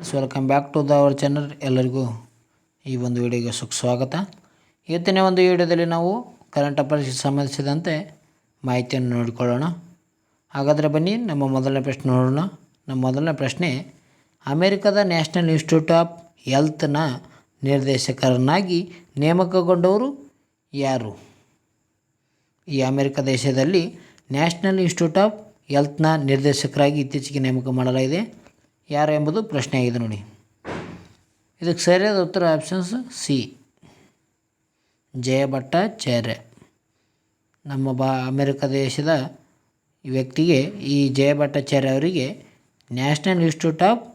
Welcome back to our channel. ಎಲ್ಲರಿಗೂ ಈ ಒಂದು ವಿಡಿಯೋಗೆ ಸ್ವಾಗತ. ಇವತ್ತಿನ ಒಂದು ವಿಡಿಯೋದಲ್ಲಿ ನಾವು ಕರೆಂಟ್ ಅಫೇರ್ಸ್ಗೆ ಸಂಬಂಧಿಸಿದಂತೆ ಮಾಹಿತಿಯನ್ನು ನೋಡಿಕೊಳ್ಳೋಣ. ಹಾಗಾದರೆ ಬನ್ನಿ ನಮ್ಮ ಮೊದಲನೇ ಪ್ರಶ್ನೆ ನೋಡೋಣ. ನಮ್ಮ ಮೊದಲನೇ ಪ್ರಶ್ನೆ, ಅಮೆರಿಕದ ನ್ಯಾಷನಲ್ ಇನ್ಸ್ಟಿಟ್ಯೂಟ್ ಆಫ್ ಹೆಲ್ತ್ನ ನಿರ್ದೇಶಕರನ್ನಾಗಿ ನೇಮಕಗೊಂಡವರು ಯಾರು? ಈ ಅಮೆರಿಕ ದೇಶದಲ್ಲಿ ನ್ಯಾಷನಲ್ ಇನ್ಸ್ಟಿಟ್ಯೂಟ್ ಆಫ್ ಹೆಲ್ತ್ನ ನಿರ್ದೇಶಕರಾಗಿ ಇತ್ತೀಚೆಗೆ ನೇಮಕ ಮಾಡಲಾಗಿದೆ. ಯಾರು ಎಂಬುದು ಪ್ರಶ್ನೆ ಆಗಿದೆ ನೋಡಿ. ಇದಕ್ಕೆ ಸರಿಯಾದ ಉತ್ತರ ಆಪ್ಷನ್ಸ್ ಸಿ, ಜಯಭಟ್ಟಾಚಾರ್ಯ. ನಮ್ಮ ಅಮೆರಿಕ ದೇಶದ ವ್ಯಕ್ತಿಗೆ, ಈ ಜಯಭಟ್ಟಾಚಾರ್ಯ ಅವರಿಗೆ ನ್ಯಾಷನಲ್ ಇನ್ಸ್ಟಿಟ್ಯೂಟ್ ಆಫ್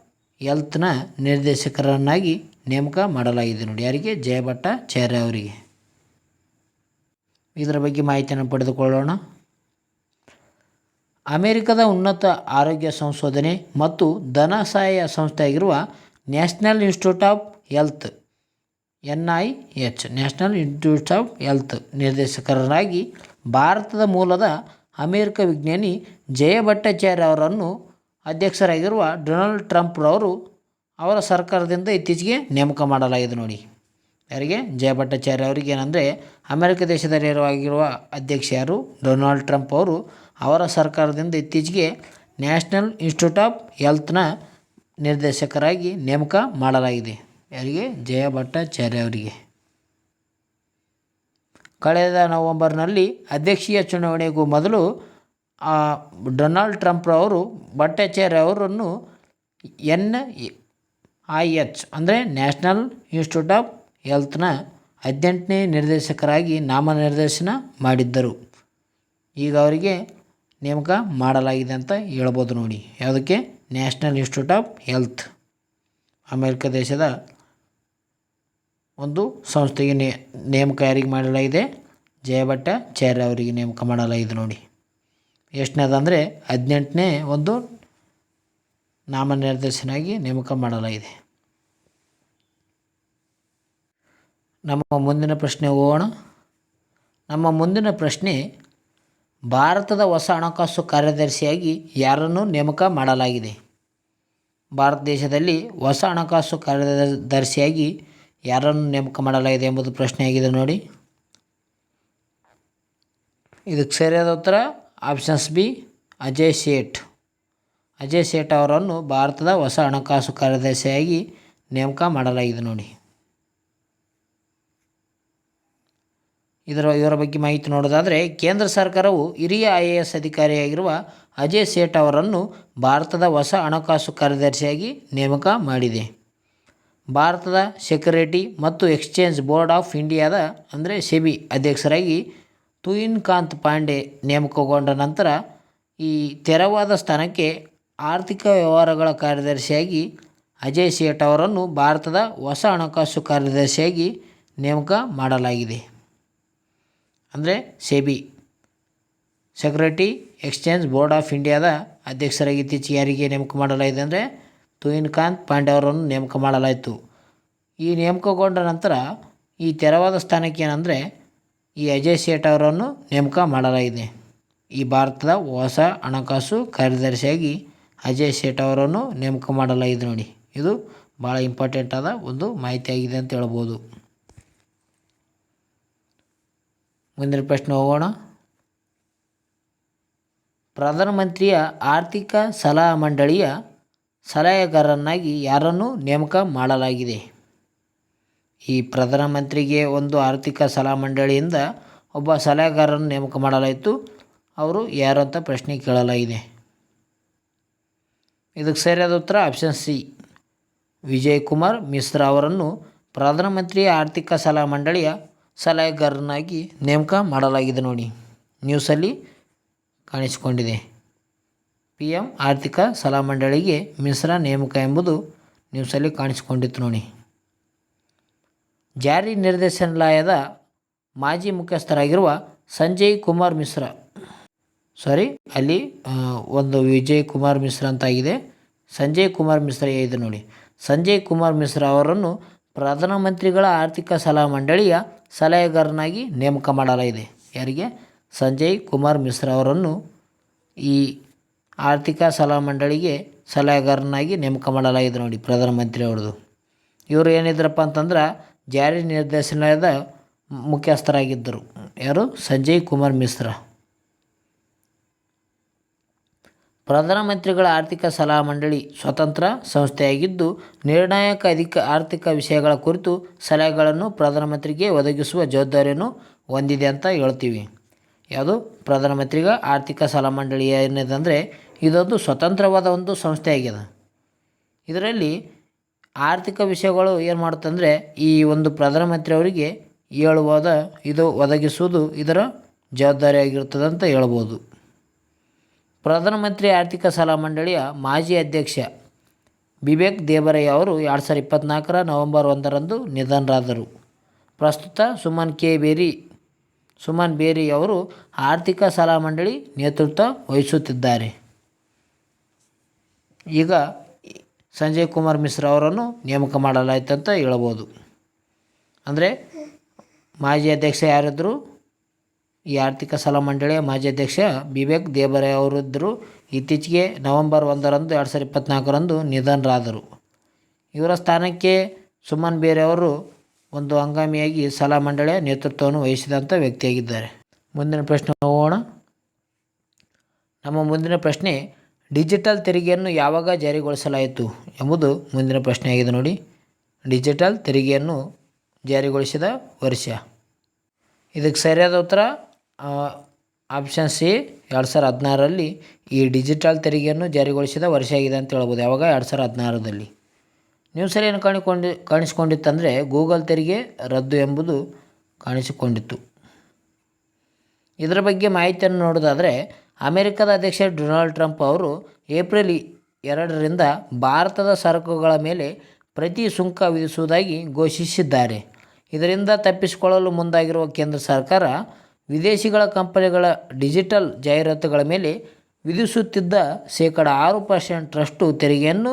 ಹೆಲ್ತ್ನ ನಿರ್ದೇಶಕರನ್ನಾಗಿ ನೇಮಕ ಮಾಡಲಾಗಿದೆ ನೋಡಿ. ಯಾರಿಗೆ? ಜಯಭಟ್ಟಾಚಾರ್ಯ ಅವರಿಗೆ. ಇದರ ಬಗ್ಗೆ ಮಾಹಿತಿಯನ್ನು ಪಡೆದುಕೊಳ್ಳೋಣ. ಅಮೆರಿಕದ ಉನ್ನತ ಆರೋಗ್ಯ ಸಂಶೋಧನೆ ಮತ್ತು ಧನಸಹಾಯ ಸಂಸ್ಥೆಯಾಗಿರುವ national institute of health NIH national institute of health ನಿರ್ದೇಶಕರಾಗಿ ಭಾರತದ ಮೂಲದ ಅಮೆರಿಕ ವಿಜ್ಞಾನಿ ಜಯಭಟ್ಟಾಚಾರ್ಯ ಅವರನ್ನು ಅಧ್ಯಕ್ಷರಾಗಿರುವ ಡೊನಾಲ್ಡ್ ಟ್ರಂಪ್ ರವರು ಅವರ ಸರ್ಕಾರದಿಂದ ಇತ್ತೀಚೆಗೆ ನೇಮಕ ಮಾಡಲಾಗಿದೆ ನೋಡಿ. ಯಾರಿಗೆ? ಜಯಭಟ್ಟಾಚಾರ್ಯ ಅವರಿಗೆ. ಏನಂದರೆ ಅಮೆರಿಕ ದೇಶದಲ್ಲಿರುವ ಅಧ್ಯಕ್ಷ ಯಾರು? ಡೊನಾಲ್ಡ್ ಟ್ರಂಪ್ ಅವರು ಅವರ ಸರ್ಕಾರದಿಂದ ಇತ್ತೀಚೆಗೆ ನ್ಯಾಷನಲ್ ಇನ್ಸ್ಟಿಟ್ಯೂಟ್ ಆಫ್ ಹೆಲ್ತ್ನ ನಿರ್ದೇಶಕರಾಗಿ ನೇಮಕ ಮಾಡಲಾಗಿದೆ. ಯಾರಿಗೆ? ಜಯಭಟ್ಟಾಚಾರ್ಯ ಅವರಿಗೆ. ಕಳೆದ ನವೆಂಬರ್ನಲ್ಲಿ ಅಧ್ಯಕ್ಷೀಯ ಚುನಾವಣೆಗೂ ಮೊದಲು ಡೊನಾಲ್ಡ್ ಟ್ರಂಪ್ ಅವರು ಭಟ್ಟಾಚಾರ್ಯ ಅವರನ್ನು NIH ಅಂದರೆ ನ್ಯಾಷನಲ್ ಇನ್ಸ್ಟಿಟ್ಯೂಟ್ ಆಫ್ ಹೆಲ್ತ್ನ 18ನೇ ನಿರ್ದೇಶಕರಾಗಿ ನಾಮನಿರ್ದೇಶನ ಮಾಡಿದ್ದರು. ಈಗ ಅವರಿಗೆ ನೇಮಕ ಮಾಡಲಾಗಿದೆ ಅಂತ ಹೇಳ್ಬೋದು ನೋಡಿ. ಯಾವುದಕ್ಕೆ? National institute of health, America ದೇಶದ ಒಂದು ಸಂಸ್ಥೆಗೆ ನೇಮಕ ಯಾರಿಗೆ ಮಾಡಲಾಗಿದೆ? ಜಯಭಟ್ಟಾಚಾರ್ಯ ಅವರಿಗೆ ನೇಮಕ ಮಾಡಲಾಗಿದೆ ನೋಡಿ. ಎಷ್ಟನೇದಂದರೆ 18ನೇ ಒಂದು ನಾಮನಿರ್ದೇಶನಾಗಿ ನೇಮಕ ಮಾಡಲಾಗಿದೆ. ನಮ್ಮ ಮುಂದಿನ ಪ್ರಶ್ನೆ ಹೋಗೋಣ. ನಮ್ಮ ಮುಂದಿನ ಪ್ರಶ್ನೆ, ಭಾರತದ ಹೊಸ ಹಣಕಾಸು ಕಾರ್ಯದರ್ಶಿಯಾಗಿ ಯಾರನ್ನು ನೇಮಕ ಮಾಡಲಾಗಿದೆ? ಭಾರತ ದೇಶದಲ್ಲಿ ಹೊಸ ಹಣಕಾಸು ಕಾರ್ಯದರ್ಶಿಯಾಗಿ ಯಾರನ್ನು ನೇಮಕ ಮಾಡಲಾಗಿದೆ ಎಂಬುದು ಪ್ರಶ್ನೆಯಾಗಿದೆ ನೋಡಿ. ಇದಕ್ಕೆ ಸರಿಯಾದ ಉತ್ತರ ಆಪ್ಷನ್ಸ್ ಬಿ, ಅಜಯ್ ಸೇಠ್. ಅಜಯ್ ಸೇಠ್ ಅವರನ್ನು ಭಾರತದ ಹೊಸ ಹಣಕಾಸು ಕಾರ್ಯದರ್ಶಿಯಾಗಿ ನೇಮಕ ಮಾಡಲಾಗಿದೆ ನೋಡಿ. ಇವರ ಬಗ್ಗೆ ಮಾಹಿತಿ ನೋಡೋದಾದರೆ, ಕೇಂದ್ರ ಸರ್ಕಾರವು ಹಿರಿಯ IAS ಅಧಿಕಾರಿಯಾಗಿರುವ ಅಜಯ್ ಸೇಠ್ ಅವರನ್ನು ಭಾರತದ ಹೊಸ ಹಣಕಾಸು ಕಾರ್ಯದರ್ಶಿಯಾಗಿ ನೇಮಕ ಮಾಡಿದೆ. ಭಾರತದ ಸೆಕ್ಯೂರಿಟಿ ಮತ್ತು ಎಕ್ಸ್ಚೇಂಜ್ ಬೋರ್ಡ್ ಆಫ್ ಇಂಡಿಯಾದ ಅಂದರೆ SEBI ಅಧ್ಯಕ್ಷರಾಗಿ ತುಹಿನ್ ಕಾಂತ್ ಪಾಂಡೆ ನೇಮಕಗೊಂಡ ನಂತರ ಈ ತೆರವಾದ ಸ್ಥಾನಕ್ಕೆ ಆರ್ಥಿಕ ವ್ಯವಹಾರಗಳ ಕಾರ್ಯದರ್ಶಿಯಾಗಿ ಅಜಯ್ ಸೇಠ್ ಅವರನ್ನು ಭಾರತದ ಹೊಸ ಹಣಕಾಸು ಕಾರ್ಯದರ್ಶಿಯಾಗಿ ನೇಮಕ ಮಾಡಲಾಗಿದೆ. ಅಂದರೆ SEBI security exchange board of ಇಂಡಿಯಾದ ಅಧ್ಯಕ್ಷರಾಗಿ ಇತ್ತೀಚೆಗೆ ಯಾರಿಗೆ ನೇಮಕ ಮಾಡಲಾಗಿದೆ ಅಂದರೆ ತುಹಿನ್ ಕಾಂತ್ ಪಾಂಡೆ ಅವರನ್ನು ನೇಮಕ ಮಾಡಲಾಯಿತು. ಈ ನೇಮಕಗೊಂಡ ನಂತರ ಈ ತೆರವಾದ ಸ್ಥಾನಕ್ಕೆ ಏನಂದರೆ ಈ ಅಜಯ್ ಸೇಠ್ ಅವರನ್ನು ನೇಮಕ ಮಾಡಲಾಗಿದೆ. ಈ ಭಾರತದ ಹೊಸ ಹಣಕಾಸು ಕಾರ್ಯದರ್ಶಿಯಾಗಿ ಅಜಯ್ ಸೇಠ್ ಅವರನ್ನು ನೇಮಕ ಮಾಡಲಾಗಿದೆ ನೋಡಿ. ಇದು ಭಾಳ ಇಂಪಾರ್ಟೆಂಟ್ ಆದ ಒಂದು ಮಾಹಿತಿಯಾಗಿದೆ ಅಂತ ಹೇಳ್ಬೋದು. ಮುಂದಿನ ಪ್ರಶ್ನೆ ಹೋಗೋಣ. ಪ್ರಧಾನಮಂತ್ರಿಯ ಆರ್ಥಿಕ ಸಲಹಾ ಮಂಡಳಿಯ ಸಲಹೆಗಾರನಾಗಿ ಯಾರನ್ನು ನೇಮಕ ಮಾಡಲಾಗಿದೆ? ಈ ಪ್ರಧಾನಮಂತ್ರಿಗೆ ಒಂದು ಆರ್ಥಿಕ ಸಲಹಾ ಮಂಡಳಿಯಿಂದ ಒಬ್ಬ ಸಲಹೆಗಾರರನ್ನು ನೇಮಕ ಮಾಡಲಾಯಿತು. ಅವರು ಯಾರು ಅಂತ ಪ್ರಶ್ನೆ ಕೇಳಲಾಗಿದೆ. ಇದಕ್ಕೆ ಸರಿಯಾದ ಉತ್ತರ ಆಪ್ಷನ್ ಸಿ, ವಿಜಯ್ ಕುಮಾರ್ ಮಿಶ್ರಾ ಅವರನ್ನು ಪ್ರಧಾನಮಂತ್ರಿಯ ಆರ್ಥಿಕ ಸಲಹಾ ಮಂಡಳಿಯ ಸಲಹೆಗಾರನಾಗಿ ನೇಮಕ ಮಾಡಲಾಗಿದೆ ನೋಡಿ. ನ್ಯೂಸಲ್ಲಿ ಕಾಣಿಸಿಕೊಂಡಿದೆ. PM ಆರ್ಥಿಕ ಸಲಹಾ ಮಂಡಳಿಗೆ ಮಿಶ್ರಾ ನೇಮಕ ಎಂಬುದು ನ್ಯೂಸಲ್ಲಿ ಕಾಣಿಸಿಕೊಂಡಿತ್ತು ನೋಡಿ. ಜಾರಿ ನಿರ್ದೇಶನಾಲಯದ ಮಾಜಿ ಮುಖ್ಯಸ್ಥರಾಗಿರುವ ಸಂಜಯ್ ಕುಮಾರ್ ಮಿಶ್ರಾ, ಅಲ್ಲಿ ಒಂದು ವಿಜಯ್ ಕುಮಾರ್ ಮಿಶ್ರಾ ಅಂತ ಆಗಿದೆ, ಸಂಜಯ್ ಕುಮಾರ್ ಮಿಶ್ರಾ ಇದೆ ನೋಡಿ. ಸಂಜಯ್ ಕುಮಾರ್ ಮಿಶ್ರಾ ಅವರನ್ನು ಪ್ರಧಾನಮಂತ್ರಿಗಳ ಆರ್ಥಿಕ ಸಲಹಾ ಮಂಡಳಿಯ ಸಲಹೆಗಾರನಾಗಿ ನೇಮಕ ಮಾಡಲಾಗಿದೆ. ಯಾರಿಗೆ? ಸಂಜಯ್ ಕುಮಾರ್ ಮಿಶ್ರಾ ಅವರನ್ನು ಈ ಆರ್ಥಿಕ ಸಲಹಾ ಮಂಡಳಿಗೆ ಸಲಹೆಗಾರನಾಗಿ ನೇಮಕ ಮಾಡಲಾಗಿದೆ ನೋಡಿ ಪ್ರಧಾನಮಂತ್ರಿ ಅವ್ರದ್ದು. ಇವರು ಏನಿದ್ರಪ್ಪ ಅಂತಂದ್ರೆ ಜಾರಿ ನಿರ್ದೇಶನಾಲಯದ ಮುಖ್ಯಸ್ಥರಾಗಿದ್ದರು. ಯಾರು? ಸಂಜಯ್ ಕುಮಾರ್ ಮಿಶ್ರಾ. ಪ್ರಧಾನಮಂತ್ರಿಗಳ ಆರ್ಥಿಕ ಸಲಹಾ ಮಂಡಳಿ ಸ್ವತಂತ್ರ ಸಂಸ್ಥೆಯಾಗಿದ್ದು ನಿರ್ಣಾಯಕ ಆರ್ಥಿಕ ವಿಷಯಗಳ ಕುರಿತು ಸಲಹೆಗಳನ್ನು ಪ್ರಧಾನಮಂತ್ರಿಗೆ ಒದಗಿಸುವ ಜವಾಬ್ದಾರಿಯನ್ನು ಹೊಂದಿದೆ ಅಂತ ಹೇಳ್ತೀವಿ. ಯಾವುದು? ಪ್ರಧಾನಮಂತ್ರಿಗಳ ಆರ್ಥಿಕ ಸಲಹಾ ಮಂಡಳಿ ಏನಿದೆ ಅಂದರೆ ಇದೊಂದು ಸ್ವತಂತ್ರವಾದ ಒಂದು ಸಂಸ್ಥೆ ಆಗಿದೆ. ಇದರಲ್ಲಿ ಆರ್ಥಿಕ ವಿಷಯಗಳು ಏನು ಮಾಡುತ್ತಂದರೆ ಈ ಒಂದು ಪ್ರಧಾನಮಂತ್ರಿ ಅವರಿಗೆ ಹೇಳುವಾದ ಇದು ಒದಗಿಸುವುದು ಇದರ ಜವಾಬ್ದಾರಿಯಾಗಿರ್ತದೆ ಅಂತ ಹೇಳ್ಬೋದು. ಪ್ರಧಾನಮಂತ್ರಿ ಆರ್ಥಿಕ ಸಲಹಾ ಮಂಡಳಿಯ ಮಾಜಿ ಅಧ್ಯಕ್ಷ ಬಿಬೇಕ್ ದೇಬರಯ್ಯ ಅವರು 2024 ನವೆಂಬರ್ 1ರಂದು ನಿಧನರಾದರು. ಪ್ರಸ್ತುತ ಸುಮನ್ ಬೇರಿ ಅವರು ಆರ್ಥಿಕ ಸಲಹಾ ಮಂಡಳಿ ನೇತೃತ್ವ ವಹಿಸುತ್ತಿದ್ದಾರೆ. ಈಗ ಸಂಜಯ್ ಕುಮಾರ್ ಮಿಶ್ರಾ ಅವರನ್ನು ನೇಮಕ ಮಾಡಲಾಯಿತು ಅಂತ ಹೇಳ್ಬೋದು. ಅಂದರೆ ಮಾಜಿ ಅಧ್ಯಕ್ಷ ಯಾರಿದ್ದರು? ಈ ಆರ್ಥಿಕ ಸಲಹಾ ಮಂಡಳಿಯ ಮಾಜಿ ಅಧ್ಯಕ್ಷ ಬಿಬೇಕ್ ದೇಬರಯ್ಯ ಅವರಿದ್ದರು. ಇತ್ತೀಚೆಗೆ ನವೆಂಬರ್ 1ರಂದು 2024ರಂದು ನಿಧನರಾದರು. ಇವರ ಸ್ಥಾನಕ್ಕೆ ಸುಮನ್ ಬೇರಿ ಅವರು ಒಂದು ಹಂಗಾಮಿಯಾಗಿ ಸಲಹಾ ಮಂಡಳಿಯ ನೇತೃತ್ವವನ್ನು ವಹಿಸಿದಂಥ ವ್ಯಕ್ತಿಯಾಗಿದ್ದಾರೆ. ಮುಂದಿನ ಪ್ರಶ್ನೆ ಹೋಗೋಣ. ನಮ್ಮ ಮುಂದಿನ ಪ್ರಶ್ನೆ, ಡಿಜಿಟಲ್ ತೆರಿಗೆಯನ್ನು ಯಾವಾಗ ಜಾರಿಗೊಳಿಸಲಾಯಿತು ಎಂಬುದು ಮುಂದಿನ ಪ್ರಶ್ನೆಯಾಗಿದೆ ನೋಡಿ. ಡಿಜಿಟಲ್ ತೆರಿಗೆಯನ್ನು ಜಾರಿಗೊಳಿಸಿದ ವರ್ಷ. ಇದಕ್ಕೆ ಸರಿಯಾದ ಉತ್ತರ ಆಪ್ಷನ್ ಸಿ 2016ರಲ್ಲಿ ಈ ಡಿಜಿಟಲ್ ತೆರಿಗೆಯನ್ನು ಜಾರಿಗೊಳಿಸಿದ ವರ್ಷ ಆಗಿದೆ ಅಂತ ಹೇಳ್ಬೋದು. ಯಾವಾಗ? 2016ರಲ್ಲಿ. ನ್ಯೂಸಲ್ಲಿ ಏನು ಕಾಣಿಸ್ಕೊಂಡಿತ್ತಂದರೆ ಗೂಗಲ್ ತೆರಿಗೆ ರದ್ದು ಎಂಬುದು ಕಾಣಿಸಿಕೊಂಡಿತ್ತು. ಇದರ ಬಗ್ಗೆ ಮಾಹಿತಿಯನ್ನು ನೋಡೋದಾದರೆ ಅಮೆರಿಕದ ಅಧ್ಯಕ್ಷ ಡೊನಾಲ್ಡ್ ಟ್ರಂಪ್ ಅವರು ಏಪ್ರಿಲ್ 2ರಿಂದ ಭಾರತದ ಸರಕುಗಳ ಮೇಲೆ ಪ್ರತಿ ಸುಂಕ ವಿಧಿಸುವುದಾಗಿ ಘೋಷಿಸಿದ್ದಾರೆ. ಇದರಿಂದ ತಪ್ಪಿಸಿಕೊಳ್ಳಲು ಮುಂದಾಗಿರುವ ಕೇಂದ್ರ ಸರ್ಕಾರ ವಿದೇಶಿಗಳ ಕಂಪನಿಗಳ ಡಿಜಿಟಲ್ ಜಾಹೀರಾತುಗಳ ಮೇಲೆ ವಿಧಿಸುತ್ತಿದ್ದ 6% ತೆರಿಗೆಯನ್ನು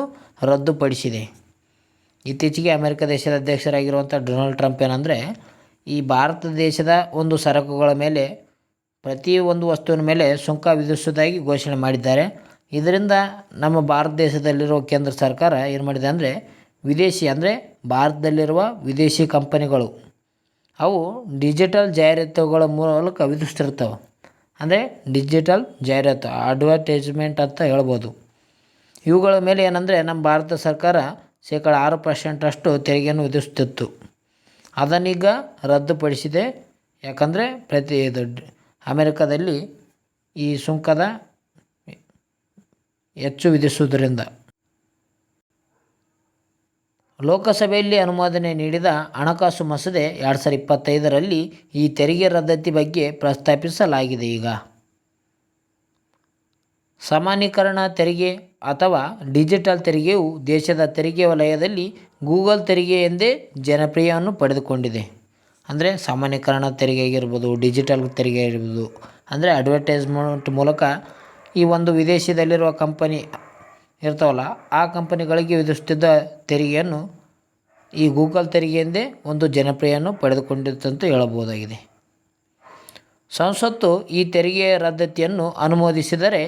ರದ್ದುಪಡಿಸಿದೆ. ಇತ್ತೀಚೆಗೆ ಅಮೆರಿಕ ದೇಶದ ಅಧ್ಯಕ್ಷರಾಗಿರುವಂಥ ಡೊನಾಲ್ಡ್ ಟ್ರಂಪ್ ಏನಂದರೆ ಈ ಭಾರತ ದೇಶದ ಒಂದು ಸರಕುಗಳ ಮೇಲೆ ಪ್ರತಿ ಒಂದು ವಸ್ತುವಿನ ಮೇಲೆ ಸುಂಕ ವಿಧಿಸುವುದಾಗಿ ಘೋಷಣೆ ಮಾಡಿದ್ದಾರೆ. ಇದರಿಂದ ನಮ್ಮ ಭಾರತ ದೇಶದಲ್ಲಿರುವ ಕೇಂದ್ರ ಸರ್ಕಾರ ಏನು ಮಾಡಿದೆ ಅಂದರೆ ಭಾರತದಲ್ಲಿರುವ ವಿದೇಶಿ ಕಂಪನಿಗಳು ಅವು ಡಿಜಿಟಲ್ ಜಾಹೀರಾತುಗಳ ಮೂಲಕ ವಿಧಿಸ್ತಿರ್ತವೆ. ಅಂದರೆ ಡಿಜಿಟಲ್ ಜಾಹೀರಾತು ಅಡ್ವರ್ಟೈಸ್ಮೆಂಟ್ ಅಂತ ಹೇಳ್ಬೋದು. ಇವುಗಳ ಮೇಲೆ ಏನಂದರೆ ನಮ್ಮ ಭಾರತ ಸರ್ಕಾರ 6% ತೆರಿಗೆಯನ್ನು ವಿಧಿಸುತ್ತಿತ್ತು. ಅದನ್ನೀಗ ರದ್ದುಪಡಿಸಿದೆ. ಯಾಕಂದರೆ ಅಮೆರಿಕದಲ್ಲಿ ಈ ಸುಂಕದ ಹೆಚ್ಚು ವಿಧಿಸುವುದರಿಂದ. ಲೋಕಸಭೆಯಲ್ಲಿ ಅನುಮೋದನೆ ನೀಡಿದ ಹಣಕಾಸು ಮಸೂದೆ 2025ರಲ್ಲಿ ಈ ತೆರಿಗೆ ರದ್ದತಿ ಬಗ್ಗೆ ಪ್ರಸ್ತಾಪಿಸಲಾಗಿದೆ. ಈಗ ಸಾಮಾನ್ಯೀಕರಣ ತೆರಿಗೆ ಅಥವಾ ಡಿಜಿಟಲ್ ತೆರಿಗೆಯು ದೇಶದ ತೆರಿಗೆ ವಲಯದಲ್ಲಿ ಗೂಗಲ್ ತೆರಿಗೆ ಎಂದೇ ಜನಪ್ರಿಯವನ್ನು ಪಡೆದುಕೊಂಡಿದೆ. ಅಂದರೆ ಸಾಮಾನ್ಯೀಕರಣ ತೆರಿಗೆ ಆಗಿರ್ಬೋದು, ಡಿಜಿಟಲ್ ತೆರಿಗೆ ಆಗಿರ್ಬೋದು, ಅಂದರೆ ಅಡ್ವರ್ಟೈಸ್ಮೆಂಟ್ ಮೂಲಕ ಈ ಒಂದು ವಿದೇಶದಲ್ಲಿರುವ ಕಂಪನಿ ಇರ್ತಾವಲ್ಲ ಆ ಕಂಪನಿಗಳಿಗೆ ವಿಧಿಸುತ್ತಿದ್ದ ತೆರಿಗೆಯನ್ನು ಈ ಗೂಗಲ್ ತೆರಿಗೆಯಿಂದೇ ಒಂದು ಜನಪ್ರಿಯನ್ನು ಪಡೆದುಕೊಂಡಿತ್ತಂತ ಹೇಳಬಹುದಾಗಿದೆ. ಸಂಸತ್ತು ಈ ತೆರಿಗೆ ರದ್ದತಿಯನ್ನು ಅನುಮೋದಿಸಿದರೆ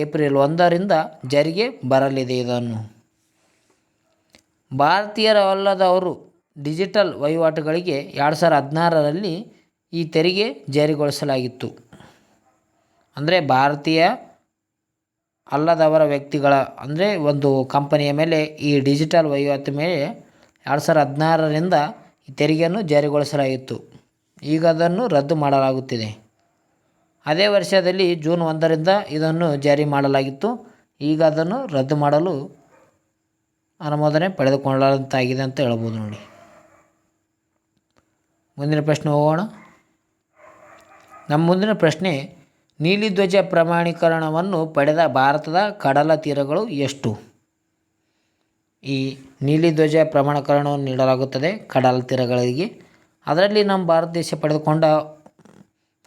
ಏಪ್ರಿಲ್ 1ರಿಂದ ಜಾರಿಗೆ ಬರಲಿದೆ. ಇದನ್ನು ಭಾರತೀಯರಲ್ಲದವರು ಡಿಜಿಟಲ್ ವಹಿವಾಟುಗಳಿಗೆ 2016ರಲ್ಲಿ ಈ ತೆರಿಗೆ ಜಾರಿಗೊಳಿಸಲಾಗಿತ್ತು. ಅಂದರೆ ಭಾರತೀಯ ಅಲ್ಲದವರ ವ್ಯಕ್ತಿಗಳ ಅಂದರೆ ಒಂದು ಕಂಪನಿಯ ಮೇಲೆ ಈ ಡಿಜಿಟಲ್ ವಹಿವಾಟು ಮೇಲೆ 2016ರಿಂದ ಈ ತೆರಿಗೆಯನ್ನು ಜಾರಿಗೊಳಿಸಲಾಗಿತ್ತು. ಈಗ ಅದನ್ನು ರದ್ದು ಮಾಡಲಾಗುತ್ತಿದೆ. ಅದೇ ವರ್ಷದಲ್ಲಿ ಜೂನ್ 1ರಿಂದ ಇದನ್ನು ಜಾರಿ ಮಾಡಲಾಗಿತ್ತು. ಈಗ ಅದನ್ನು ರದ್ದು ಮಾಡಲು ಅನುಮೋದನೆ ಪಡೆದುಕೊಳ್ಳಲಾಗಿದೆ ಅಂತ ಹೇಳ್ಬೋದು ನೋಡಿ. ಮುಂದಿನ ಪ್ರಶ್ನೆ ಹೋಗೋಣ. ನಮ್ಮ ಮುಂದಿನ ಪ್ರಶ್ನೆ, ನೀಲಿ ಧ್ವಜ ಪ್ರಮಾಣೀಕರಣವನ್ನು ಪಡೆದ ಭಾರತದ ಕಡಲ ತೀರಗಳು ಎಷ್ಟು? ಈ ನೀಲಿ ಧ್ವಜ ಪ್ರಮಾಣೀಕರಣವನ್ನು ನೀಡಲಾಗುತ್ತದೆ ಕಡಲ ತೀರಗಳಿಗೆ. ಅದರಲ್ಲಿ ನಮ್ಮ ಭಾರತ ದೇಶ ಪಡೆದುಕೊಂಡ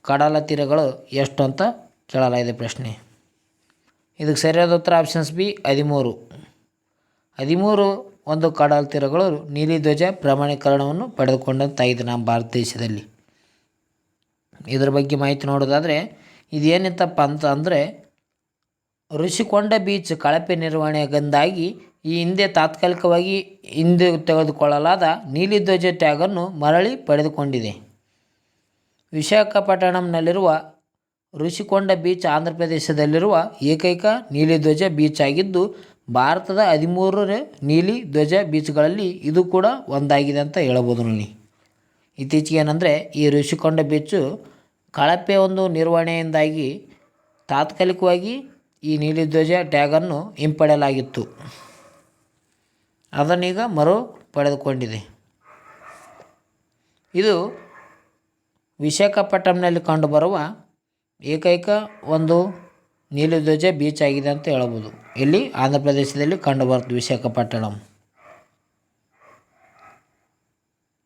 ಕಡಲ ತೀರಗಳು ಎಷ್ಟು ಅಂತ ಕೇಳಲಾಗಿದೆ ಪ್ರಶ್ನೆ. ಇದಕ್ಕೆ ಸರಿಯಾದ ಉತ್ತರ ಆಪ್ಷನ್ಸ್ ಬಿ 13 ಒಂದು ಕಡಲ ತೀರಗಳು ನೀಲಿ ಧ್ವಜ ಪ್ರಮಾಣೀಕರಣವನ್ನು ಪಡೆದುಕೊಂಡಂತಾಗಿದೆ ನಮ್ಮ ಭಾರತ ದೇಶದಲ್ಲಿ. ಇದರ ಬಗ್ಗೆ ಮಾಹಿತಿ ನೋಡೋದಾದರೆ ಇದೇನಿತ್ತಪ್ಪ ಅಂತ ಅಂದರೆ ಋಷಿಕೊಂಡ ಬೀಚ್ ಕಳಪೆ ನಿರ್ವಹಣೆಯಿಂದಾಗಿ ಈ ಹಿಂದೆ ತಾತ್ಕಾಲಿಕವಾಗಿ ಹಿಂದೆ ತೆಗೆದುಕೊಳ್ಳಲಾದ ನೀಲಿ ಧ್ವಜ ಟ್ಯಾಗನ್ನು ಮರಳಿ ಪಡೆದುಕೊಂಡಿದೆ. ವಿಶಾಖಪಟ್ಟಣಂನಲ್ಲಿರುವ ಋಷಿಕೊಂಡ ಬೀಚ್ ಆಂಧ್ರಪ್ರದೇಶದಲ್ಲಿರುವ ಏಕೈಕ ನೀಲಿ ಧ್ವಜ ಬೀಚ್ ಆಗಿದ್ದು, ಭಾರತದ 13 ನೀಲಿ ಧ್ವಜ ಬೀಚ್ಗಳಲ್ಲಿ ಇದು ಕೂಡ ಒಂದಾಗಿದೆ ಅಂತ ಹೇಳ್ಬೋದು ನೋಡಿ. ಇತ್ತೀಚೆಗೆ ಏನಂದರೆ ಈ ಋಷಿಕೊಂಡ ಬೀಚು ಕಳಪೆ ಒಂದು ನಿರ್ವಹಣೆಯಿಂದಾಗಿ ತಾತ್ಕಾಲಿಕವಾಗಿ ಈ ನೀಲಿ ಧ್ವಜ ಟ್ಯಾಗನ್ನು ಹಿಂಪಡೆಯಲಾಗಿತ್ತು. ಅದನ್ನೀಗ ಮರು ಪಡೆದುಕೊಂಡಿದೆ. ಇದು ವಿಶಾಖಪಟ್ಟಣಂನಲ್ಲಿ ಕಂಡುಬರುವ ಏಕೈಕ ಒಂದು ನೀಲಿ ಧ್ವಜ ಬೀಚ್ ಆಗಿದೆ ಅಂತ ಹೇಳ್ಬೋದು. ಇಲ್ಲಿ ಆಂಧ್ರ ಪ್ರದೇಶದಲ್ಲಿ ಕಂಡುಬರುತ್ತೆ ವಿಶಾಖಪಟ್ಟಣಂ.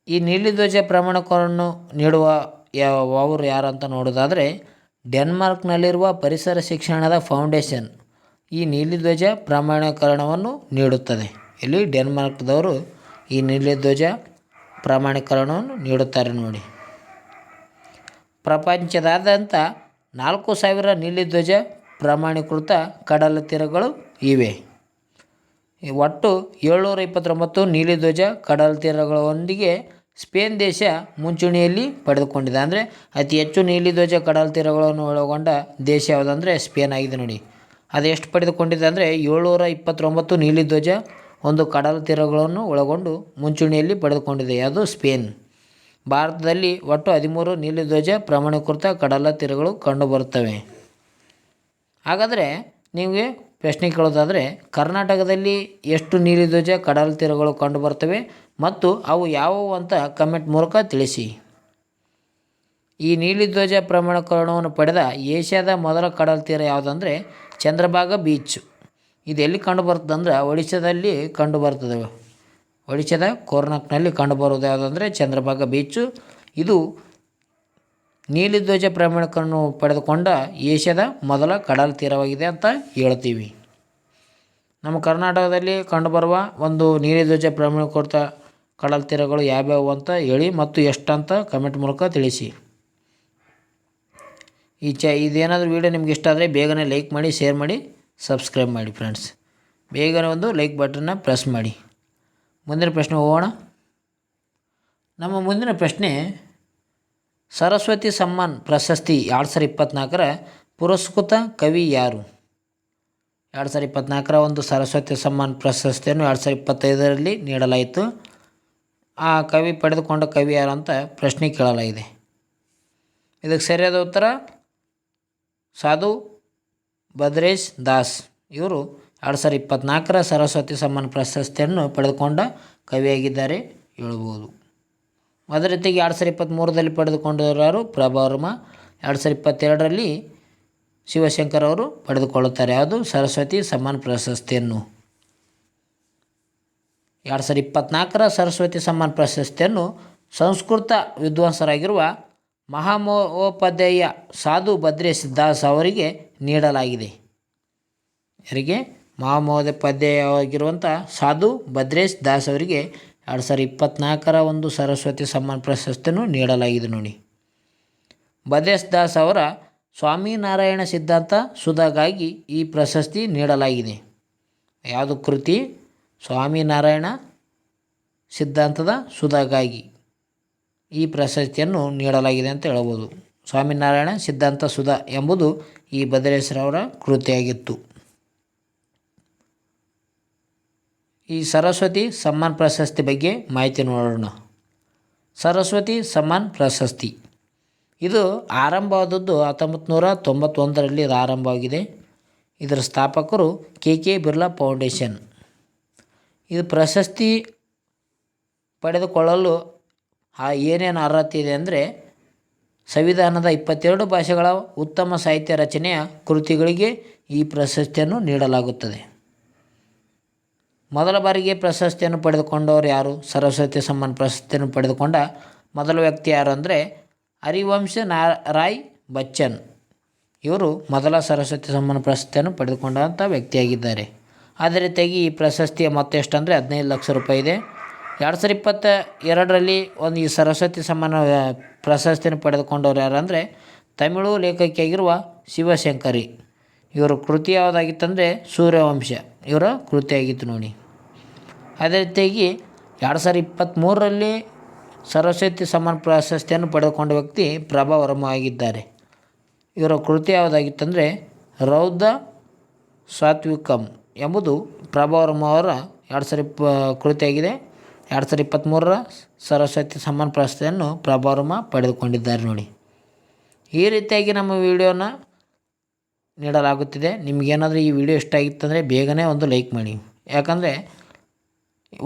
ಈ ನೀಲಿ ಧ್ವಜ ಪ್ರಮಾಣಕವನ್ನು ನೀಡುವ ಅವರು ಯಾರು ಅಂತ ನೋಡೋದಾದರೆ, ಡೆನ್ಮಾರ್ಕ್ನಲ್ಲಿರುವ ಪರಿಸರ ಶಿಕ್ಷಣದ ಫೌಂಡೇಶನ್ ಈ ನೀಲಿ ಧ್ವಜ ಪ್ರಮಾಣೀಕರಣವನ್ನು ನೀಡುತ್ತದೆ. ಇಲ್ಲಿ ಡೆನ್ಮಾರ್ಕ್ದವರು ಈ ನೀಲಿ ಧ್ವಜ ಪ್ರಮಾಣೀಕರಣವನ್ನು ನೀಡುತ್ತಾರೆ ನೋಡಿ. ಪ್ರಪಂಚದಾದ್ಯಂತ 4000 ನೀಲಿ ಧ್ವಜ ಪ್ರಮಾಣೀಕೃತ ಕಡಲ ತೀರಗಳು ಇವೆ. ಒಟ್ಟು 729 ನೀಲಿ ಧ್ವಜ ಕಡಲ ತೀರಗಳೊಂದಿಗೆ ಸ್ಪೇನ್ ದೇಶ ಮುಂಚೂಣಿಯಲ್ಲಿ ಪಡೆದುಕೊಂಡಿದೆ. ಅಂದರೆ ಅತಿ ಹೆಚ್ಚು ನೀಲಿ ಧ್ವಜ ಕಡಲ ತೀರಗಳನ್ನು ಒಳಗೊಂಡ ದೇಶ ಯಾವುದಂದರೆ ಸ್ಪೇನ್ ಆಗಿದೆ ನೋಡಿ. ಅದು ಎಷ್ಟು ಪಡೆದುಕೊಂಡಿದೆ ಅಂದರೆ 729 ನೀಲಿ ಧ್ವಜ ಒಂದು ಕಡಲ ತೀರಗಳನ್ನು ಒಳಗೊಂಡು ಮುಂಚೂಣಿಯಲ್ಲಿ ಪಡೆದುಕೊಂಡಿದೆ. ಅದು ಸ್ಪೇನ್. ಭಾರತದಲ್ಲಿ ಒಟ್ಟು 13 ನೀಲಿ ಧ್ವಜ ಪ್ರಮಾಣೀಕೃತ ಕಡಲ ತೀರಗಳು ಕಂಡುಬರುತ್ತವೆ. ಹಾಗಾದರೆ ನಿಮಗೆ ಪ್ರಶ್ನೆ ಕೇಳೋದಾದರೆ, ಕರ್ನಾಟಕದಲ್ಲಿ ಎಷ್ಟು ನೀಲಿ ಧ್ವಜ ಕಡಲ ತೀರಗಳು ಕಂಡುಬರ್ತವೆ ಮತ್ತು ಅವು ಯಾವುವು ಅಂತ ಕಮೆಂಟ್ ಮೂಲಕ ತಿಳಿಸಿ. ಈ ನೀಲಿ ಧ್ವಜ ಪ್ರಮಾಣೀಕರಣವನ್ನು ಪಡೆದ ಏಷ್ಯಾದ ಮೊದಲ ಕಡಲ ತೀರ ಯಾವುದಂದರೆ ಚಂದ್ರಭಾಗಾ ಬೀಚ್. ಇದು ಎಲ್ಲಿ ಕಂಡುಬರ್ತದೆ ಅಂದರೆ ಒಡಿಶಾದಲ್ಲಿ ಕಂಡುಬರ್ತದೆ. ಒಡಿಶಾದ ಕೋರ್ನಾಕ್ನಲ್ಲಿ ಕಂಡುಬರುವುದು ಯಾವುದಂದರೆ ಚಂದ್ರಭಾಗಾ ಬೀಚು. ಇದು ನೀಲಿ ಧ್ವಜ ಪ್ರಮಾಣೀಕರಣ ಪಡೆದುಕೊಂಡ ಏಷ್ಯಾದ ಮೊದಲ ಕಡಲ ತೀರವಾಗಿದೆ ಅಂತ ಹೇಳ್ತೀವಿ. ನಮ್ಮ ಕರ್ನಾಟಕದಲ್ಲಿ ಕಂಡುಬರುವ ಒಂದು ನೀಲಿ ಧ್ವಜ ಪ್ರಮಾಣೀಕೃತ ಕಡಲ ತೀರಗಳು ಯಾವ್ಯಾವು ಅಂತ ಹೇಳಿ ಮತ್ತು ಎಷ್ಟಂತ ಕಮೆಂಟ್ ಮೂಲಕ ತಿಳಿಸಿ. ಇದೇನಾದರೂ ವೀಡಿಯೋ ನಿಮ್ಗೆ ಇಷ್ಟ ಆದರೆ ಬೇಗನೆ ಲೈಕ್ ಮಾಡಿ, ಶೇರ್ ಮಾಡಿ, ಸಬ್ಸ್ಕ್ರೈಬ್ ಮಾಡಿ ಫ್ರೆಂಡ್ಸ್. ಬೇಗನೆ ಒಂದು ಲೈಕ್ ಬಟನ್ನ ಪ್ರೆಸ್ ಮಾಡಿ. ಮುಂದಿನ ಪ್ರಶ್ನೆ ಹೋಗೋಣ. ನಮ್ಮ ಮುಂದಿನ ಪ್ರಶ್ನೆ, ಸರಸ್ವತಿ ಸಮ್ಮಾನ್ ಪ್ರಶಸ್ತಿ 2024ರ ಪುರಸ್ಕೃತ ಕವಿ ಯಾರು? 2024ರ ಒಂದು ಸರಸ್ವತಿ ಸಮ್ಮಾನ್ ಪ್ರಶಸ್ತಿಯನ್ನು 2025ರಲ್ಲಿ ನೀಡಲಾಯಿತು. ಆ ಕವಿ ಪಡೆದುಕೊಂಡ ಕವಿ ಯಾರು ಅಂತ ಪ್ರಶ್ನೆ ಕೇಳಲಾಗಿದೆ. ಇದಕ್ಕೆ ಸರಿಯಾದ ಉತ್ತರ ಸಾಧು ಭದ್ರೇಶ್ ದಾಸ್. ಇವರು 2024ರ ಸರಸ್ವತಿ ಸಮ್ಮಾನ್ ಪ್ರಶಸ್ತಿಯನ್ನು ಪಡೆದುಕೊಂಡ ಕವಿಯಾಗಿದ್ದಾರೆ ಹೇಳ್ಬೋದು. ಅದೇ ರೀತಿಯಾಗಿ 2023ರಲ್ಲಿ ಪಡೆದುಕೊಂಡಿರೋರು ಪ್ರಭಾವರ್ಮ. 2022ರಲ್ಲಿ ಶಿವಶಂಕರ್ ಅವರು ಪಡೆದುಕೊಳ್ಳುತ್ತಾರೆ ಯಾವುದು ಸರಸ್ವತಿ ಸಮ್ಮಾನ್ ಪ್ರಶಸ್ತಿಯನ್ನು. 2024ರ ಸರಸ್ವತಿ ಸಮ್ಮಾನ್ ಪ್ರಶಸ್ತಿಯನ್ನು ಸಂಸ್ಕೃತ ವಿದ್ವಾಂಸರಾಗಿರುವ ಮಹಾಮಹೋಪಾಧ್ಯಾಯ ಸಾಧು ಭದ್ರೇಶ್ ದಾಸ್ ಅವರಿಗೆ ನೀಡಲಾಗಿದೆ. ಯಾರಿಗೆ? ಮಹಾಮಹೋಪಾಧ್ಯಾಯವಾಗಿರುವಂಥ ಸಾಧು ಭದ್ರೇಶ್ ದಾಸ್ ಅವರಿಗೆ 2024ರ ಒಂದು ಸರಸ್ವತಿ ಸಮ್ಮಾನ್ ಪ್ರಶಸ್ತಿಯನ್ನು ನೀಡಲಾಗಿದೆ ನೋಡಿ. ಭದ್ರೇಶ್ ದಾಸ್ ಅವರ ಸ್ವಾಮಿನಾರಾಯಣ ಸಿದ್ಧಾಂತ ಸುಧಾಗಾಗಿ ಈ ಪ್ರಶಸ್ತಿ ನೀಡಲಾಗಿದೆ. ಯಾವುದು ಕೃತಿ? ಸ್ವಾಮಿನಾರಾಯಣ ಸಿದ್ಧಾಂತದ ಸುಧಾಗಾಗಿ ಈ ಪ್ರಶಸ್ತಿಯನ್ನು ನೀಡಲಾಗಿದೆ ಅಂತ ಹೇಳ್ಬೋದು. ಸ್ವಾಮಿನಾರಾಯಣ ಸಿದ್ಧಾಂತ ಸುಧಾ ಎಂಬುದು ಈ ಭದ್ರೇಶ್ರವರ ಕೃತಿಯಾಗಿತ್ತು. ಈ ಸರಸ್ವತಿ ಸಮ್ಮಾನ್ ಪ್ರಶಸ್ತಿ ಬಗ್ಗೆ ಮಾಹಿತಿ ನೋಡೋಣ. ಸರಸ್ವತಿ ಸಮ್ಮಾನ್ ಪ್ರಶಸ್ತಿ ಇದು ಆರಂಭವಾದದ್ದು 1991ರಲ್ಲಿ ಇದು ಆರಂಭವಾಗಿದೆ. ಇದರ ಸ್ಥಾಪಕರು ಕೆ ಬಿರ್ಲಾ ಫೌಂಡೇಶನ್. ಇದು ಪ್ರಶಸ್ತಿ ಪಡೆದುಕೊಳ್ಳಲು ಏನೇನು ಅರ್ಹತೆ ಇದೆ ಅಂದರೆ, ಸಂವಿಧಾನದ 22 ಭಾಷೆಗಳ ಉತ್ತಮ ಸಾಹಿತ್ಯ ರಚನೆಯ ಕೃತಿಗಳಿಗೆ ಈ ಪ್ರಶಸ್ತಿಯನ್ನು ನೀಡಲಾಗುತ್ತದೆ. ಮೊದಲ ಬಾರಿಗೆ ಪ್ರಶಸ್ತಿಯನ್ನು ಪಡೆದುಕೊಂಡವರು ಯಾರು? ಸರಸ್ವತಿ ಸಮ್ಮಾನ್ ಪ್ರಶಸ್ತಿಯನ್ನು ಪಡೆದುಕೊಂಡ ಮೊದಲ ವ್ಯಕ್ತಿ ಯಾರು ಅಂದರೆ ಹರಿವಂಶ್ ರಾಯ್ ಬಚ್ಚನ್. ಇವರು ಮೊದಲ ಸರಸ್ವತಿ ಸಮ್ಮಾನ್ ಪ್ರಶಸ್ತಿಯನ್ನು ಪಡೆದುಕೊಂಡಂಥ ವ್ಯಕ್ತಿಯಾಗಿದ್ದಾರೆ. ಅದೇ ರೀತಿಯಾಗಿ ಈ ಪ್ರಶಸ್ತಿಯ ಮೊತ್ತ ಎಷ್ಟು ಅಂದರೆ 15 ಲಕ್ಷ ರೂಪಾಯಿ ಇದೆ. 2022ರಲ್ಲಿ ಒಂದು ಈ ಸರಸ್ವತಿ ಸಮ್ಮಾನ ಪ್ರಶಸ್ತಿಯನ್ನು ಪಡೆದುಕೊಂಡವರು ಯಾರು ಅಂದರೆ ತಮಿಳು ಲೇಖಕಿಯಾಗಿರುವ ಶಿವಶಂಕರಿ. ಇವರ ಕೃತಿ ಯಾವುದಾಗಿತ್ತಂದರೆ ಸೂರ್ಯವಂಶ ಇವರ ಕೃತಿ ಆಗಿತ್ತು ನೋಡಿ. ಅದೇ ರೀತಿಯಾಗಿ 2023ರಲ್ಲಿ ಸರಸ್ವತಿ ಸಮ್ಮಾನ್ ಪ್ರಶಸ್ತಿಯನ್ನು ಪಡೆದುಕೊಂಡ ವ್ಯಕ್ತಿ ಪ್ರಭಾ ವರ್ಮ ಆಗಿದ್ದಾರೆ. ಇವರ ಕೃತಿ ಯಾವುದಾಗಿತ್ತಂದರೆ ರೌದ ಸಾತ್ವಿಕಂ ಎಂಬುದು ಪ್ರಭಾ ವರ್ಮ ಅವರ ಕೃತಿಯಾಗಿದೆ. 2023ರ ಸರಸ್ವತಿ ಸಮ್ಮಾನ್ ಪ್ರಶಸ್ತಿಯನ್ನು ಪ್ರಭಾ ವರ್ಮ ಪಡೆದುಕೊಂಡಿದ್ದಾರೆ ನೋಡಿ. ಈ ರೀತಿಯಾಗಿ ನಮ್ಮ ವಿಡಿಯೋನ ನೀಡಲಾಗುತ್ತಿದೆ. ನಿಮಗೇನಾದರೂ ಈ ವಿಡಿಯೋ ಇಷ್ಟ ಆಗಿತ್ತಂದರೆ ಬೇಗನೆ ಒಂದು ಲೈಕ್ ಮಾಡಿ, ಯಾಕಂದರೆ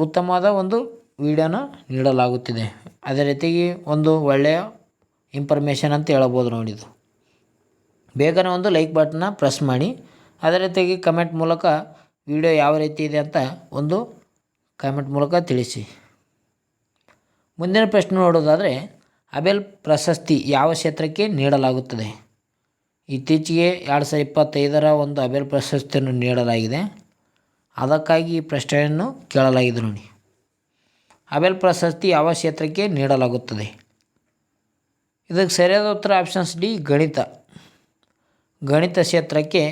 ಉತ್ತಮವಾದ ಒಂದು ವಿಡಿಯೋನ ನೀಡಲಾಗುತ್ತಿದೆ. ಅದೇ ರೀತಿಯಾಗಿ ಒಂದು ಒಳ್ಳೆಯ ಇನ್ಫಾರ್ಮೇಷನ್ ಅಂತ ಹೇಳ್ಬೋದು ನೋಡಿದ್ದು. ಬೇಗನೆ ಒಂದು ಲೈಕ್ ಬಟನ್ನ ಪ್ರೆಸ್ ಮಾಡಿ. ಅದೇ ರೀತಿಯಾಗಿ ಕಮೆಂಟ್ ಮೂಲಕ ವಿಡಿಯೋ ಯಾವ ರೀತಿ ಇದೆ ಅಂತ ಒಂದು ಕಮೆಂಟ್ ಮೂಲಕ ತಿಳಿಸಿ. ಮುಂದಿನ ಪ್ರಶ್ನೆ ನೋಡೋದಾದರೆ, ಅಬೆಲ್ ಪ್ರಶಸ್ತಿ ಯಾವ ಕ್ಷೇತ್ರಕ್ಕೆ ನೀಡಲಾಗುತ್ತದೆ? ಇತ್ತೀಚೆಗೆ 2025ರ ಒಂದು ಅಬೆಲ್ ಪ್ರಶಸ್ತಿಯನ್ನು ನೀಡಲಾಗಿದೆ. ಅದಕ್ಕಾಗಿ ಈ ಪ್ರಶ್ನೆಯನ್ನು ಕೇಳಲಾಗಿದೆ ನೋಡಿ. ಅಬೆಲ್ ಪ್ರಶಸ್ತಿ ಯಾವ ಕ್ಷೇತ್ರಕ್ಕೆ ನೀಡಲಾಗುತ್ತದೆ? ಇದಕ್ಕೆ ಸರಿಯಾದ ಉತ್ತರ ಆಪ್ಷನ್ಸ್ ಡಿ, ಗಣಿತ. ಗಣಿತ ಕ್ಷೇತ್ರಕ್ಕೆ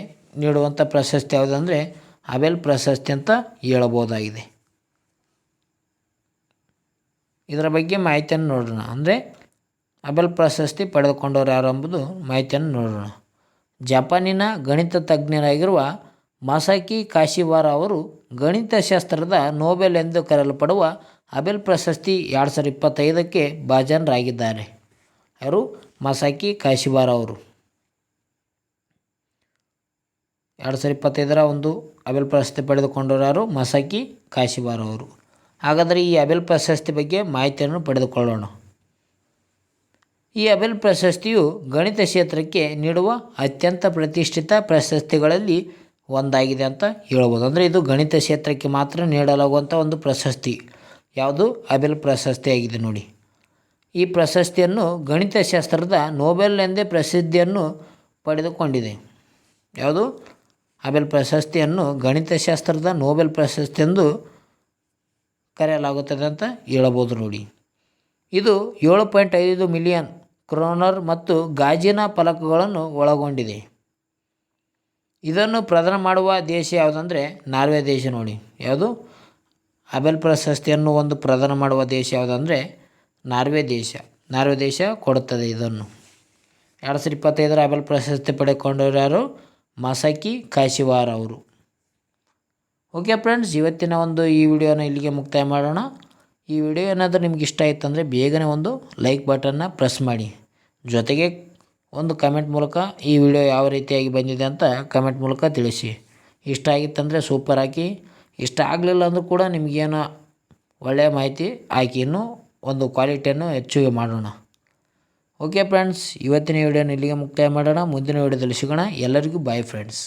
ನೀಡುವಂಥ ಪ್ರಶಸ್ತಿ ಯಾವುದಂದರೆ ಅಬೆಲ್ ಪ್ರಶಸ್ತಿ ಅಂತ ಹೇಳಬಹುದಾಗಿದೆ. ಇದರ ಬಗ್ಗೆ ಮಾಹಿತಿಯನ್ನು ನೋಡೋಣ. ಅಂದರೆ ಅಬೆಲ್ ಪ್ರಶಸ್ತಿ ಪಡೆದುಕೊಂಡವರು ಯಾರು ಎಂಬುದು ಮಾಹಿತಿಯನ್ನು ನೋಡೋಣ. ಜಪಾನಿನ ಗಣಿತ ತಜ್ಞರಾಗಿರುವ ಮಸಾಕಿ ಕಾಶಿವಾರ ಅವರು ಗಣಿತಶಾಸ್ತ್ರದ ನೋಬೆಲ್ ಎಂದು ಕರೆಯಲ್ಪಡುವ ಅಬೆಲ್ ಪ್ರಶಸ್ತಿ 2025ಕ್ಕೆ ಭಾಜನರಾಗಿದ್ದಾರೆ. ಅವರು ಮಸಾಕಿ ಕಾಶಿವಾರ ಅವರು 2025ರ ಒಂದು ಅಬೆಲ್ ಪ್ರಶಸ್ತಿ ಪಡೆದುಕೊಂಡವರು ಯಾರು? ಮಸಾಕಿ ಕಾಶಿವಾರ ಅವರು. ಹಾಗಾದರೆ ಈ ಅಬೆಲ್ ಪ್ರಶಸ್ತಿ ಬಗ್ಗೆ ಮಾಹಿತಿಯನ್ನು ಪಡೆದುಕೊಳ್ಳೋಣ. ಈ ಅಬೆಲ್ ಪ್ರಶಸ್ತಿಯು ಗಣಿತ ಕ್ಷೇತ್ರಕ್ಕೆ ನೀಡುವ ಅತ್ಯಂತ ಪ್ರತಿಷ್ಠಿತ ಪ್ರಶಸ್ತಿಗಳಲ್ಲಿ ಒಂದಾಗಿದೆ ಅಂತ ಹೇಳ್ಬೋದು. ಅಂದರೆ ಇದು ಗಣಿತ ಕ್ಷೇತ್ರಕ್ಕೆ ಮಾತ್ರ ನೀಡಲಾಗುವಂಥ ಒಂದು ಪ್ರಶಸ್ತಿ. ಯಾವುದು? ಅಬೆಲ್ ಪ್ರಶಸ್ತಿ ಆಗಿದೆ ನೋಡಿ. ಈ ಪ್ರಶಸ್ತಿಯನ್ನು ಗಣಿತಶಾಸ್ತ್ರದ ನೋಬೆಲ್ ಎಂದೇ ಪ್ರಸಿದ್ಧಿಯನ್ನು ಪಡೆದುಕೊಂಡಿದೆ. ಯಾವುದು? ಅಬೆಲ್ ಪ್ರಶಸ್ತಿಯನ್ನು ಗಣಿತಶಾಸ್ತ್ರದ ನೋಬೆಲ್ ಪ್ರಶಸ್ತಿ ಎಂದು ಕರೆಯಲಾಗುತ್ತದೆ ಅಂತ ಹೇಳಬಹುದು ನೋಡಿ. ಇದು 7.5 ಮಿಲಿಯನ್ ಕ್ರೋನರ್ ಮತ್ತು ಗಾಜಿನ ಫಲಕಗಳನ್ನು ಒಳಗೊಂಡಿದೆ. ಇದನ್ನು ಪ್ರದಾನ ಮಾಡುವ ದೇಶ ಯಾವುದಂದರೆ ನಾರ್ವೆ ದೇಶ ನೋಡಿ. ಯಾವುದು? ಅಬೆಲ್ ಪ್ರಶಸ್ತಿಯನ್ನು ಒಂದು ಪ್ರದಾನ ಮಾಡುವ ದೇಶ ಯಾವುದಂದರೆ ನಾರ್ವೆ ದೇಶ. ನಾರ್ವೆ ದೇಶ ಕೊಡುತ್ತದೆ ಇದನ್ನು. 2025ರ ಅಬೆಲ್ ಪ್ರಶಸ್ತಿ ಪಡೆದುಕೊಂಡವರು ಯಾರು? ಮಸಾಕಿ ಕಾಶಿವಾರ ಅವರು. ಓಕೆ ಫ್ರೆಂಡ್ಸ್, ಇವತ್ತಿನ ಒಂದು ಈ ವಿಡಿಯೋನ ಇಲ್ಲಿಗೆ ಮುಕ್ತಾಯ ಮಾಡೋಣ. ಈ ವಿಡಿಯೋ ಏನಾದರೂ ನಿಮ್ಗೆ ಇಷ್ಟ ಆಯಿತು ಅಂದರೆ ಬೇಗನೆ ಒಂದು ಲೈಕ್ ಬಟನ್ನ ಪ್ರೆಸ್ ಮಾಡಿ. ಜೊತೆಗೆ ಒಂದು ಕಮೆಂಟ್ ಮೂಲಕ ಈ ವಿಡಿಯೋ ಯಾವ ರೀತಿಯಾಗಿ ಬಂದಿದೆ ಅಂತ ಕಮೆಂಟ್ ಮೂಲಕ ತಿಳಿಸಿ. ಇಷ್ಟ ಆಗಿತ್ತಂದರೆ ಸೂಪರ್ ಹಾಕಿ, ಇಷ್ಟ ಆಗಲಿಲ್ಲ ಅಂದರೂ ಕೂಡ ನಿಮಗೇನೋ ಒಳ್ಳೆಯ ಮಾಹಿತಿ ಹಾಕಿ ಇನ್ನೂ ಒಂದು ಕ್ವಾಲಿಟಿಯನ್ನು ಹೆಚ್ಚಿಗೆ ಮಾಡೋಣ. ಓಕೆ ಫ್ರೆಂಡ್ಸ್, ಇವತ್ತಿನ ವಿಡಿಯೋನ ಇಲ್ಲಿಗೆ ಮುಕ್ತಾಯ ಮಾಡೋಣ. ಮುಂದಿನ ವಿಡಿಯೋದಲ್ಲಿ ಸಿಗೋಣ. ಎಲ್ಲರಿಗೂ ಬಾಯ್ ಫ್ರೆಂಡ್ಸ್.